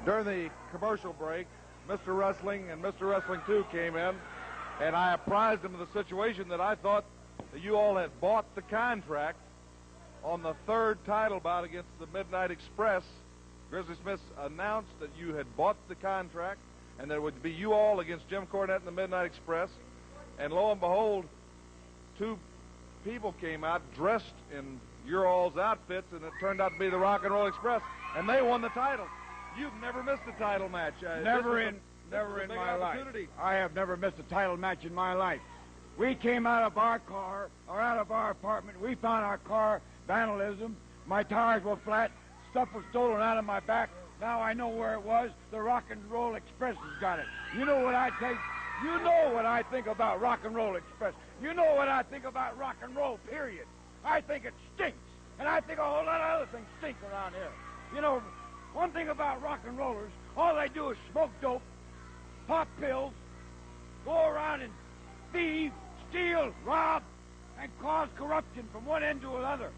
During the commercial break, Mr. Wrestling and Mr. Wrestling 2 came in, and I apprised them of the situation that I thought that you all had bought the contract on the third title bout against the Midnight Express. Grizzly Smith announced that you had bought the contract and that it would be you all against Jim Cornette and the Midnight Express. And lo and behold, two people came out dressed in your all's outfits, and it turned out to be the Rock and Roll Express, and they won the title. You've never missed a title match. Never in my life. I have never missed a title match in my life. We came out of our car, or out of our apartment. We found our car vandalism. My tires were flat. Stuff was stolen out of my back. Now I know where it was. The Rock and Roll Express has got it. You know what I think? You know what I think about Rock and Roll Express. You know what I think about rock and roll, period. I think it stinks. And I think a whole lot of other things stink around here. You know, one thing about rock and rollers, all they do is smoke dope, pop pills, go around and thieve, steal, rob, and cause corruption from one end to another.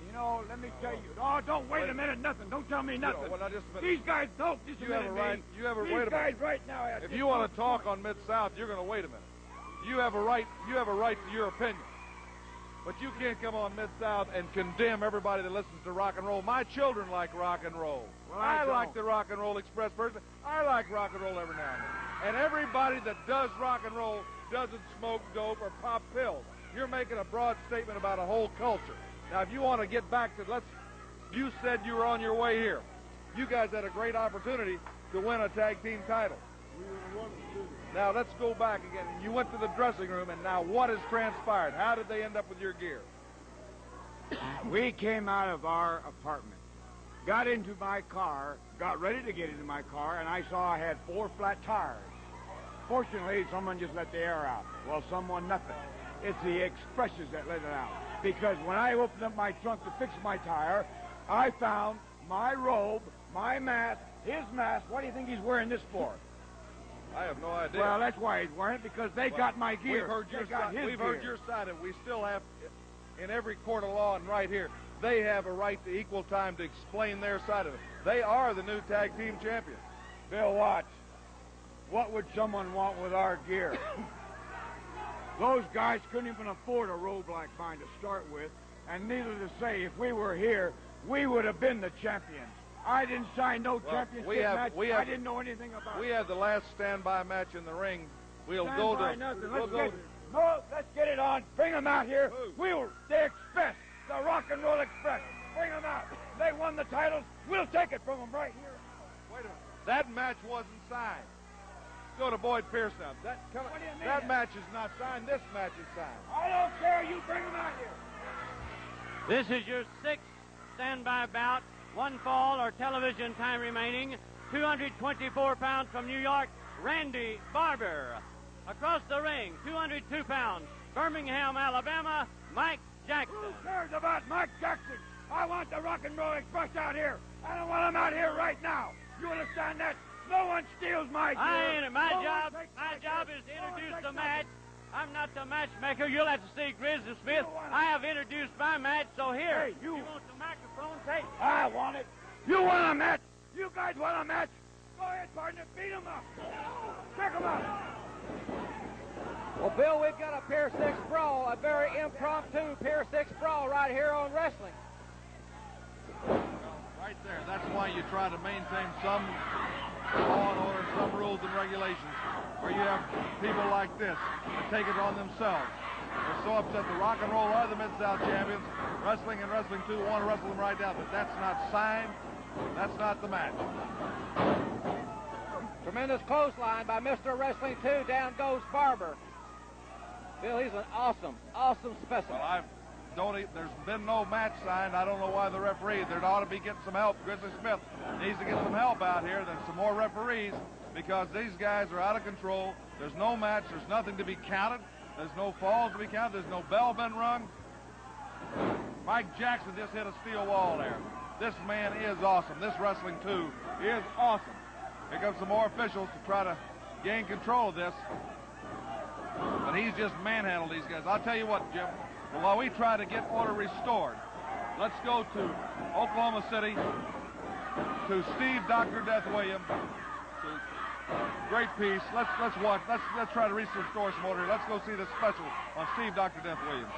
You know, let me tell you. Oh, don't wait a minute, nothing. Don't tell me nothing. Well, just a minute. These guys don't. Just a minute, right. You have a These wait a guys minute. right now. If you want to talk on Mid-South, you're going to wait a minute. You have a right. You have a right to your opinion. But you can't come on Mid-South and condemn everybody that listens to rock and roll. My children like rock and roll. Well, I like the Rock and Roll Express person. I like rock and roll every now and then. And everybody that does rock and roll doesn't smoke dope or pop pills. You're making a broad statement about a whole culture. Now, if you want to get back to, you said you were on your way here. You guys had a great opportunity to win a tag team title. Now, let's go back again. You went to the dressing room, and now what has transpired? How did they end up with your gear? We came out of our apartment, got into my car, got ready to get into my car, and I saw I had 4 flat tires. Fortunately, someone just let the air out. Well, someone nothing. It's the expresses that let it out. Because when I opened up my trunk to fix my tire, I found my robe, my mask, his mask. What do you think he's wearing this for? I have no idea. Well, that's why he's wearing it, because they got my gear. We've heard your side. We've heard your side, and we still have, in every court of law and right here, they have a right to equal time to explain their side of it. They are the new tag team champions. Bill Watts, what would someone want with our gear? Those guys couldn't even afford a robe like mine to start with, and needless to say, if we were here, we would have been the champions. I didn't sign no championship match. I didn't know anything about it. We have the last standby match in the ring. We'll go to... Let's get it on. Bring them out here. The Express, the Rock and Roll Express. Bring them out. They won the titles. We'll take it from them right here. Wait a minute. That match wasn't signed. Go to Boyd Pierce now. What do you mean? That match is not signed. This match is signed. I don't care. You bring them out here. This is your 6th standby bout. 1 fall or television time remaining. 224 pounds from New York, Randy Barber. Across the ring, 202 pounds, Birmingham, Alabama, Mike Jackson. Who cares about Mike Jackson? I want the Rock and Roll Express out here. I don't want them out here right now. You understand that? No one steals my gear. My job is to introduce the match. I'm not the matchmaker. You'll have to see Grizzly Smith. I have introduced my match, so here. Hey, you want the microphone? Take it. I want it. You want a match? You guys want a match? Go ahead, partner. Beat them up. Check them out. Well, Bill, we've got a Pier 6 brawl, a very impromptu Pier 6 brawl right here on wrestling. Right there. That's why you try to maintain some law and order, some rules and regulations, where you have people like this that take it on themselves. They're so upset. The Rock and Roll are the Mid-South champions. Wrestling and Wrestling 2 want to wrestle them right down, but that's not signed. That's not the match. Tremendous clothesline by Mr. Wrestling 2. Down goes Barber. Bill, he's an awesome specimen. Well, there's been no match signed. I don't know why the referee. There ought to be getting some help. Grizzly Smith needs to get some help out here. There's some more referees because these guys are out of control. There's no match. There's nothing to be counted. There's no falls to be counted. There's no bell been rung. Mike Jackson just hit a steel wall there. This man is awesome. This Wrestling 2 is awesome. Here comes some more officials to try to gain control of this. But he's just manhandled these guys. I'll tell you what, Jim. While we try to get order restored, let's go to Oklahoma City to Steve Dr. Death Williams. Great piece. Let's watch. Let's try to restore some order. Let's go see this special on Steve Dr. Death Williams.